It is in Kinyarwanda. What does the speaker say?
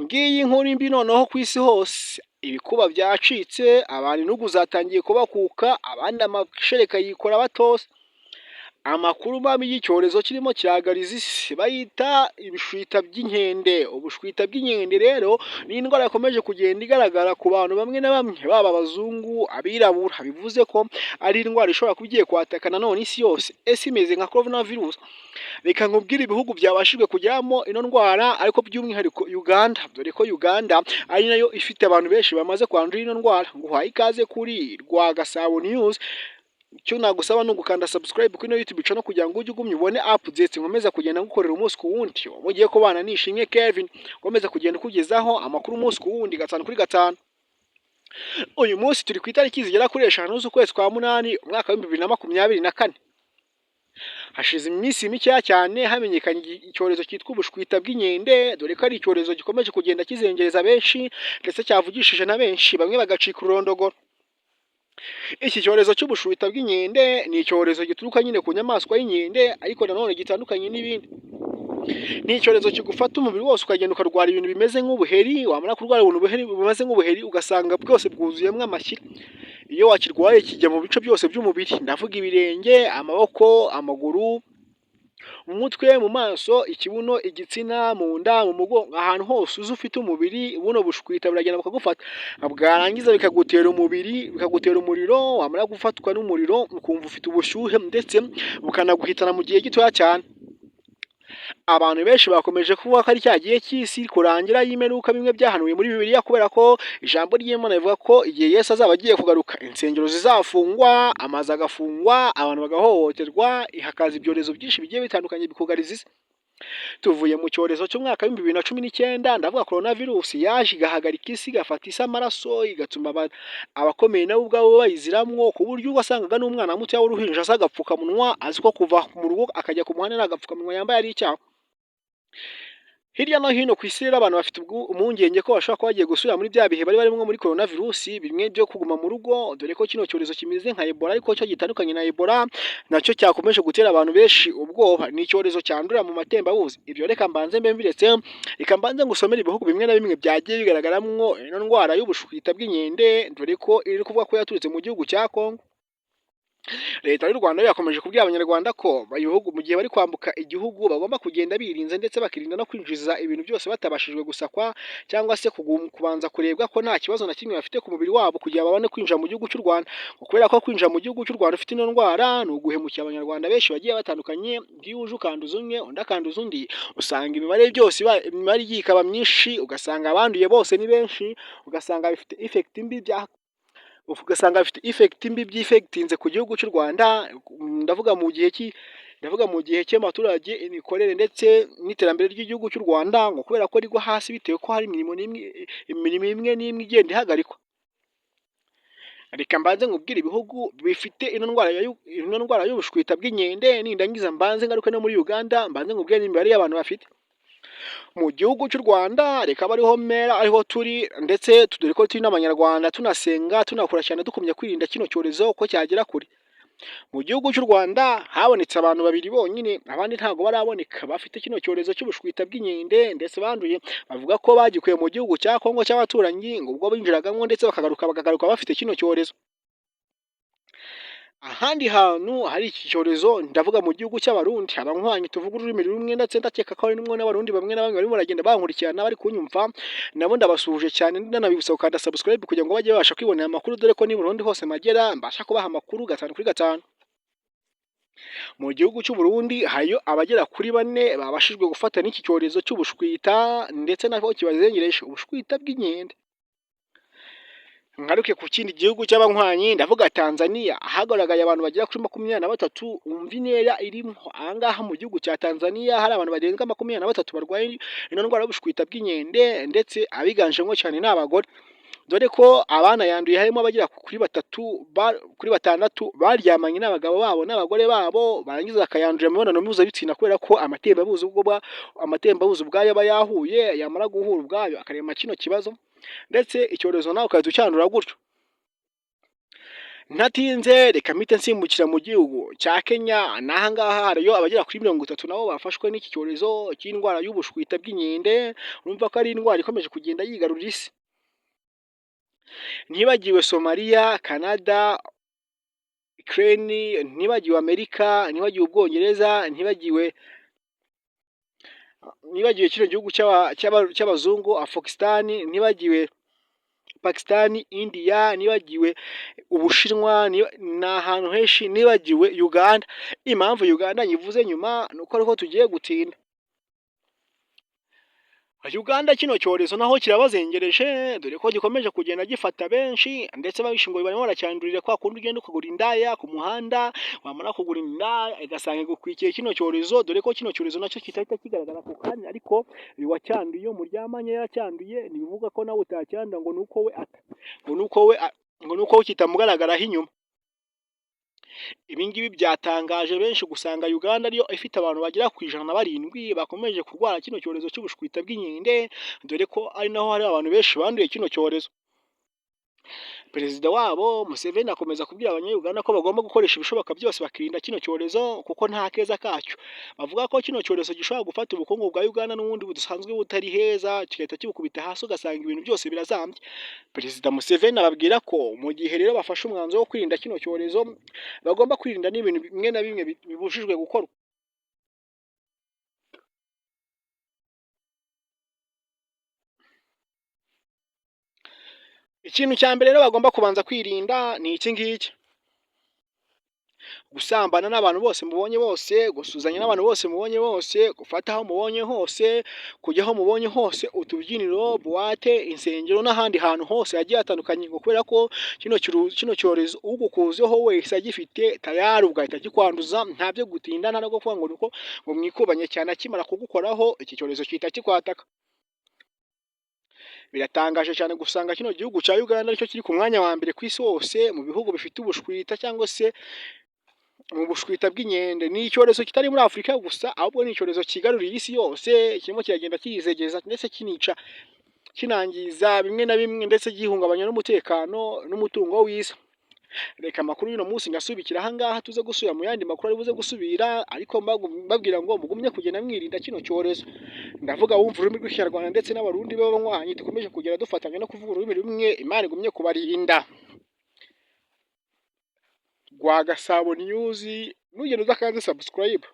ngiyi inkuru mbi noneho ku isi hose, ibikuba byacitse, abantu intugu zatangiye kubakuka, abandi amashereka yikora batose. Amakuru mabi y'icyorezo kirimo kiragariza isi bayita ibishwita by'inkende. Ubushwita bw'inkende rero ni indwara yakomeje kugenda igaragara ku bantu bamwe na bamwe, baba abazungu, abirabura. Bivuze ko ari indwara ishobora kuba igiye kwataka nanone isi yose, ese imeze nka coronavirus. Reka nkubwire ibihugu byabashijwe kugeramo ino ndwara, ariko by'umwihariko Uganda, dore ko Uganda ari nayo ifite abantu benshi bamaze kwandura ino ndwara. Nguhaye ikaze kuri Rwagasabo News. Icyo nagusaba ni ugukanda subscribe kuri YouTube channel kugira ngo ujye ugumye ubone updates nkomeza kugenda ngukorera umunsi ku wundi. Mugiye kubana nishimye Kevin, nkomeza kugenda ukugezaho amakuru umunsi ku wundi, gatanu kuri gatanu. Uyu munsi turi ku itariki zigera kuri 5 z'ukwezi kwa munani umwaka wa 2024. Hashize iminsi mike cyane hamenyekanye icyorezo cyitwa ubushwita bw'inkende, dore ko ari icyorezo gikomeje kugenda kizengereza benshi ndetse cyavugishije na benshi, bamwe bagacika urondogoro. Iki cyorezo cy'ubushwita bw'inkende ni icyorezo gituruka nyine ku nyamaswa y'inkende, ariko nanone gitandukanye n'ibindi. Ni icyorezo kigufata umubiri wose ukagenda ukarwara ibintu bimeze nk'ubuheri, wamara kurwara ibintu bimeze nk'ubuheri ugasanga bwose bwuzuyemo amashyira. Iyo wakirwaye kijya mu bice byose by'umubiri, ndavuga ibirenge, amaboko, amaguru, mu mutwe, mu maso, ikibuno, igitsina, mu nda, mu mugongo, ahantu hose uzi ufite umubiri. Buno bushwita buragenda bukagufata, bwarangiza bikagutera umubiri, bikagutera umuriro, wamara gufatwa n'umuriro ukumva ufite ubushyuhe ndetse bukanaguhitana mu gihe gitoya cyane. Abantu benshi bakomeje kuvuga ko ari cya gihe cy'isi kurangira y'imperuka, bimwe byahanuwe muri Bibiliya, kubera ko ijambo ry'Imana rivuga ko igihe Yesu azaba agiye kugaruka, insengero zizafungwa, amazu agafungwa, abantu bagahohoterwa, hakaza ibyorezo byinshi bigiye bitandukanye bikugariza isi. Tuvuye mu cyorezo cy'umwaka wa 2019, ndavuga coronavirus, yaje igahagarika isi, igafata isi amaraso, igatuma abakomeye nabo ubwabo bayiziramwo, ku buryo wasangaga n'umwana muto w'uruhinja asa agapfukamunwa, azi ko kuva mu rugo akajya ku muhanda n'agapfukamunwa yambaye ari icyaha. Hirya no hino ku isi rero abantu bafite umungenge ko bashobora kuba bagiye gusubira muri bya bihe bari barimo muri coronavirus, bimwe byo kuguma mu rugo, dore ko kino cyorezo kimeze nka Ebola, ariko cyo gitandukanye na Ebola, nacyo cyakomeje gutera abantu benshi ubwoba. Ni icyorezo cyandurira mu matembabuzi. Ibyo reka mbanze mbiretse, reka mbanze ngusomera ibihugu bimwe na bimwe byagiye bigaragaramo ino ndwara y'ubushwita bw'inkende, dore ko iri kuvuga ko yaturutse mu gihugu cya Congo. Leta y'u Rwanda yakomeje kubwira abanyarwanda ko ibihugu mu gihe bari kwambuka igihugu bagomba kugenda birinze, ndetse bakirinda no kwinjiza ibintu byose batabashijwe gusakwa, cyangwa se kubanza kurebwa ko nta kibazo na kimwe bafite ku mubiri wabo kugira babone kwinjira mu gihugu cy'u Rwanda. Kubera ko kwinjira mu gihugu cy'u Rwanda ufite ino ndwara ni uguhemukira abanyarwanda benshi bagiye batandukanye. Iyo uje ukanduza umwe, undi akanduza undi, usanga imibare igiye ikaba myinshi, ugasanga abanduye bose ni benshi, ugasanga bifite effect mbi by'ifectinze ku gihugu cy'u Rwanda. Ndavuga mu gihe cy'abaturage, imikorere ndetse n'iterambere ry'igihugu cy'u Rwanda, ngo kubera ko rigwa hasi bitewe ko hari imirimo imwe n'imwe igenda ihagarikwa. Reka mbanze nkubwire ibihugu bifite ino ndwara y'ubushwita bw'inkende, nindangiza mbanze ngaruke no muri Uganda, mbanze nkubwire n'imibare y'abantu bafite. Mu gihugu cy'u Rwanda reka bariho mera, ariho turi, ndetse dore ko turi n'abanyarwanda, tunasenga, tunakora cyane dukumya kwirinda kino cyorezo ko cyagera kure. Mu gihugu cy'u Rwanda habonetse abantu 2 bonyine, abandi ntago baraboneka, bafite kino cyorezo cy'ubushwita bw'inkende, ndetse banduye. Bavuga ko bagikuye mu gihugu cya Kongo cy'abaturanyi, ngo ubwo binjiragamo ndetse bakagaruka bafite kino cyorezo. Ahandi hantu hari iki cyorezo, ndavuga mu gihugu cy'abarundi, abanywanyi tuvuga ururimi rumwe, ndetse ndakeka ko hari n'abarundi bamwe na bamwe barimo baragenda bankurikirana bari kunyumva, nabo ndabasuhuje cyane, ndanabibutsa gukanda subscribe kugira ngo bajye babasha kwibonera amakuru, dore ko ni Burundi hose magera mbasha kubaha amakuru gatanu kuri gatanu. Mu gihugu cy'u Burundi hayo abagera kuri 4 babashijwe gufata n'iki cyorezo cy'ubushwita, ndetse nako kibazengereje ubushwita bw'inkende. Ngaruke ku kindi gihugu cy'abanywanyi, ndavuga Tanzania, ahagaragaye abantu bagera kuri 23. Umva intera irimo ahangaha. Mu gihugu cya Tanzania hari abantu barenga 23 barwaye ino ndwara y'ubushwita bw'inkende, ndetse abiganjemo cyane n'abagore, dore ko abana yanduye harimo abagera kuri 6 baryamanye n'abagabo babo n'abagore babo, barangiza bakayandurira mu mibonano mpuzabitsina, kubera ko amatembabuzi ubwayo aba yahuye, yamara guhura ubwayo akarema kino kibazo, ndetse icyorezo nawe ukahita ucyandura gutyo. ntatinze reka mpite nsimbukira mu gihugu cya Kenya, n'aha ngaha hariyo abagera kuri 30 nabo bafashwe n'iki cyorezo cy'indwara y'ubushwita bw'inkende. Urumva ko ari indwara ikomeje kugenda yigarurira isi. Ntibagiwe Somalia, Canada, Ukraine, ntibagiwe Amerika, ntibagiwe Ubwongereza, ntibagiwe kino gihugu cy'abazungu Afghanistan, ntibagiwe Pakistan, India, nibagiwe Ubushinwa, ni ahantu henshi, nibagiwe Uganda. Impamvu Uganda nyivuze nyuma nuko ariko tugiye gutinda. Uganda kino cyorezo naho kirabazengereje, dore ko gikomeje kugenda gifata benshi, ndetse babishingoye barimo baracyandurira kwa kundi ugenda ukagura indaya ku muhanda, wamara kugura indaya igasanga igukwikiye kino cyorezo, dore ko kino cyorezo nacyo kitahita kigaragara ku kanya, ariko wacyanduye muryamanye yaracyanduye, ntibivuga ko nawe utacyanda ngo nuko we kitamugaragaraho inyuma. Ibi ngibi byatangaje benshi gusanga Uganda ariyo ifite abantu bagera ku 107 bakomeje kurwara kino cyorezo cy'ubushwita bw'inkende, dore ko ari naho hari abantu benshi banduye kino cyorezo. Perezida wabo Museveni akomeza kubwira abanyayuganda ko bagomba gukoresha ibishoboka byose bakirinda kino cyorezo kuko nta keza kacyo. Bavuga ko kino cyorezo gishobora gufata ubukungu bwa Uganda n'ubundi budasanzwe butari heza, kigahita kibukubita hasi ugasanga ibintu byose birazambye. Perezida Museveni ababwira ko mu gihe rero bafashe umwanzuro wo kwirinda kino cyorezo, bagomba kwirinda n'ibintu bimwe na bimwe bibujijwe gukorwa. Ikintu cya mbere rero bagomba kubanza kwirinda ni iki ngiki: gusambana n'abantu bose mubonye bose, gusuzanya n'abantu bose mubonye bose, gufata aho mubonye hose, kujya aho mubonye hose, utubyiniro, buwate, insengero n'ahandi hantu hose hagiye hatandukanye, kubera ko kino cyorezo ugukuzeho wese agifite tayari ugahita kikwanduza, nta byo gutinda, nta no kuvuga ngo mwikubanye cyane, akimara kugukoraho iki cyorezo gihita kikwataka. Biratangaje cyane gusanga kino gihugu cya Uganda aricyo kiri ku mwanya wa mbere ku isi hose mu bihugu bifite ubushwita cyangwa se mu bushwita bw'inkende. Ni icyorezo kitari muri Afurika gusa, ahubwo ni icyorezo kigaruriye isi yose, kirimo kiragenda kiyizegeza ndetse kinica, kinangiza bimwe na bimwe, ndetse gihungabanya n'umutekano n'umutungo w'isi. Reka amakuru y'uno munsi ngasubikira aha ngaha, tuze gusubira mu yandi makuru ari buze gusubira, ariko mbabwira ngo mugumye kugenda mwirinda kino cyorezo. Ndavuga wumva ururimi rw'Ikinyarwanda ndetse n'abarundi b'abanywanyi, dukomeje kugenda dufatanya no kuvuga ururimi rumwe. Imana igumye kubarinda. Rwagasabo News, nugenda udakanze subscribe.